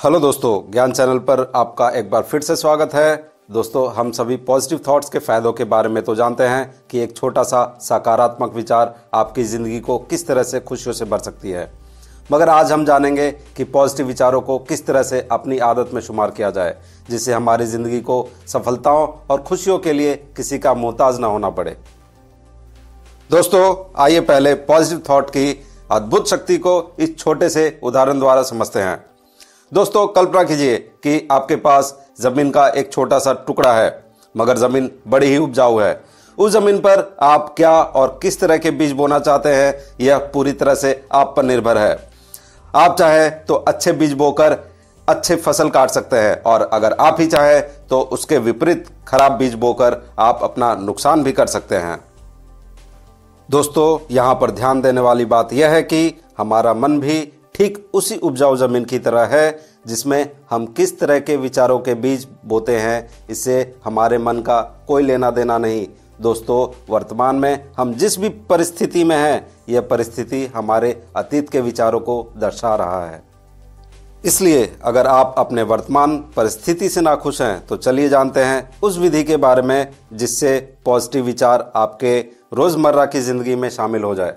Hello दोस्तों, ज्ञान channel पर आपका एक बार फिर से स्वागत है। दोस्तों, हम सभी पॉजिटिव थॉट्स के फायदों के बारे में तो जानते हैं कि एक छोटा सा सकारात्मक विचार आपकी ज़िंदगी को किस तरह से खुशियों से भर सकती है। मगर आज हम जानेंगे कि पॉजिटिव विचारों को किस तरह से अपनी आदत में शुमार किया जाए, जिससे हमारी ज़िंदगी को सफलताओं और खुशियों के लिए किसी का मोहताज ना होना पड़े। दोस्तों, आइए पहले पॉजिटिव थॉट की अद्भुत शक्ति को इस छोटे से उदाहरण द्वारा समझते हैं। दोस्तों, कल्पना कीजिए कि आपके पास जमीन का एक छोटा सा टुकड़ा है, मगर जमीन बड़ी ही उपजाऊ है। उस जमीन पर आप क्या और किस तरह के बीज बोना चाहते हैं, यह पूरी तरह से आप पर निर्भर है। आप चाहें तो अच्छे बीज बोकर अच्छे फसल काट सकते हैं, और अगर आप ही चाहें तो उसके विपरीत खराब बीज बोकर आप अपना नुकसान भी कर सकते हैं। दोस्तों, यहां पर ध्यान देने वाली बात यह है कि हमारा मन भी ठीक उसी उपजाऊ जमीन की तरह है, जिसमें हम किस तरह के विचारों के बीज बोते हैं, इससे हमारे मन का कोई लेना देना नहीं। दोस्तों, वर्तमान में हम जिस भी परिस्थिति में हैं, यह परिस्थिति हमारे अतीत के विचारों को दर्शा रहा है। इसलिए अगर आप अपने वर्तमान परिस्थिति से नाखुश हैं, तो चलिए जानते हैं उस विधि के बारे में जिससे पॉजिटिव विचार आपके रोजमर्रा की जिंदगी में शामिल हो जाए।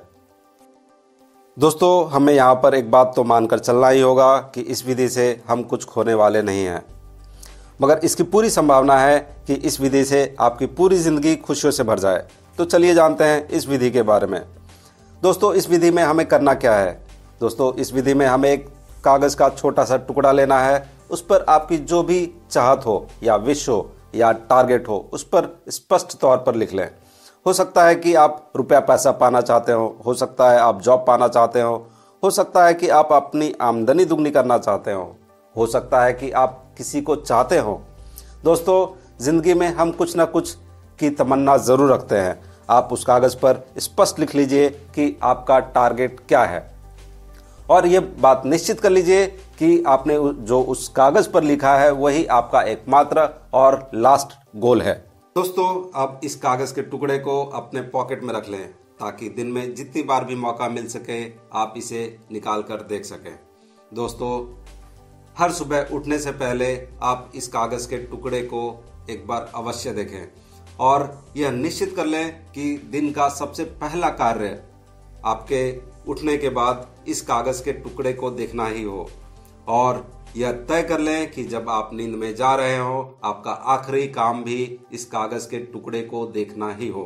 दोस्तों, हमें यहाँ पर एक बात तो मानकर चलना ही होगा कि इस विधि से हम कुछ खोने वाले नहीं हैं, मगर इसकी पूरी संभावना है कि इस विधि से आपकी पूरी ज़िंदगी खुशियों से भर जाए। तो चलिए जानते हैं इस विधि के बारे में। दोस्तों, इस विधि में हमें करना क्या है? दोस्तों, इस विधि में हमें एक कागज़ का छोटा सा टुकड़ा लेना है। उस पर आपकी जो भी चाहत हो या विश हो या टारगेट हो पर स्पष्ट तौर पर लिख लें। हो सकता है कि आप रुपया पैसा पाना चाहते हो सकता है आप जॉब पाना चाहते हो सकता है कि आप अपनी आमदनी दुगनी करना चाहते हो सकता है कि आप किसी को चाहते हो। दोस्तों, जिंदगी में हम कुछ ना कुछ की तमन्ना ज़रूर रखते हैं। आप उस कागज़ पर स्पष्ट लिख लीजिए कि आपका टारगेट क्या है, और ये बात निश्चित कर लीजिए कि आपने जो उस कागज़ पर लिखा है वही आपका एकमात्र और लास्ट गोल है। दोस्तों, आप इस कागज़ के टुकड़े को अपने पॉकेट में रख लें, ताकि दिन में जितनी बार भी मौका मिल सके आप इसे निकाल कर देख सकें। दोस्तों, हर सुबह उठने से पहले आप इस कागज़ के टुकड़े को एक बार अवश्य देखें, और यह निश्चित कर लें कि दिन का सबसे पहला कार्य आपके उठने के बाद इस कागज़ के टुकड़े को देखना ही हो, और यह तय कर लें कि जब आप नींद में जा रहे हो, आपका आखिरी काम भी इस कागज़ के टुकड़े को देखना ही हो।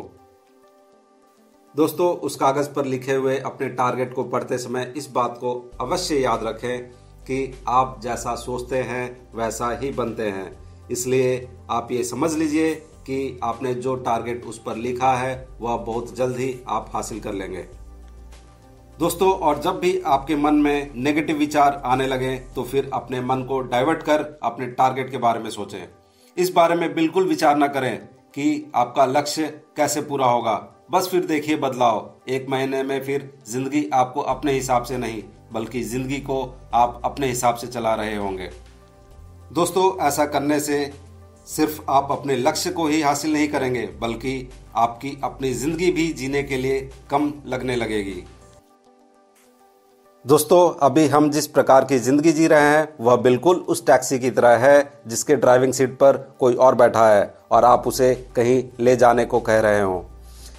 दोस्तों, उस कागज़ पर लिखे हुए अपने टारगेट को पढ़ते समय इस बात को अवश्य याद रखें कि आप जैसा सोचते हैं वैसा ही बनते हैं। इसलिए आप ये समझ लीजिए कि आपने जो टारगेट उस पर लिखा है वह बहुत जल्द ही आप हासिल कर लेंगे। दोस्तों, और जब भी आपके मन में नेगेटिव विचार आने लगे, तो फिर अपने मन को डाइवर्ट कर अपने टारगेट के बारे में सोचें। इस बारे में बिल्कुल विचार न करें कि आपका लक्ष्य कैसे पूरा होगा। बस फिर देखिए बदलाव। 1 महीने में फिर जिंदगी आपको अपने हिसाब से नहीं, बल्कि जिंदगी को आप अपने हिसाब से चला रहे होंगे। दोस्तों, ऐसा करने से सिर्फ आप अपने लक्ष्य को ही हासिल नहीं करेंगे, बल्कि आपकी अपनी जिंदगी भी जीने के लिए कम लगने लगेगी। दोस्तों, अभी हम जिस प्रकार की जिंदगी जी रहे हैं वह बिल्कुल उस टैक्सी की तरह है जिसके ड्राइविंग सीट पर कोई और बैठा है और आप उसे कहीं ले जाने को कह रहे हो,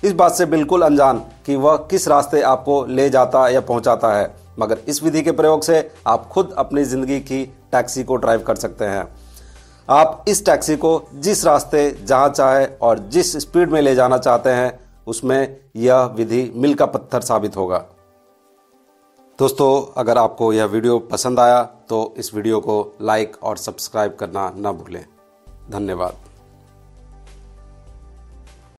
इस बात से बिल्कुल अनजान कि वह किस रास्ते आपको ले जाता या पहुंचाता है। मगर इस विधि के प्रयोग से आप खुद अपनी जिंदगी की टैक्सी को ड्राइव कर सकते हैं। आप इस टैक्सी को जिस रास्ते, जहां चाहे और जिस स्पीड में ले जाना चाहते हैं, उसमें यह विधि मील का पत्थर साबित होगा। दोस्तों, अगर आपको यह वीडियो पसंद आया तो इस वीडियो को लाइक और सब्सक्राइब करना न भूलें। धन्यवाद।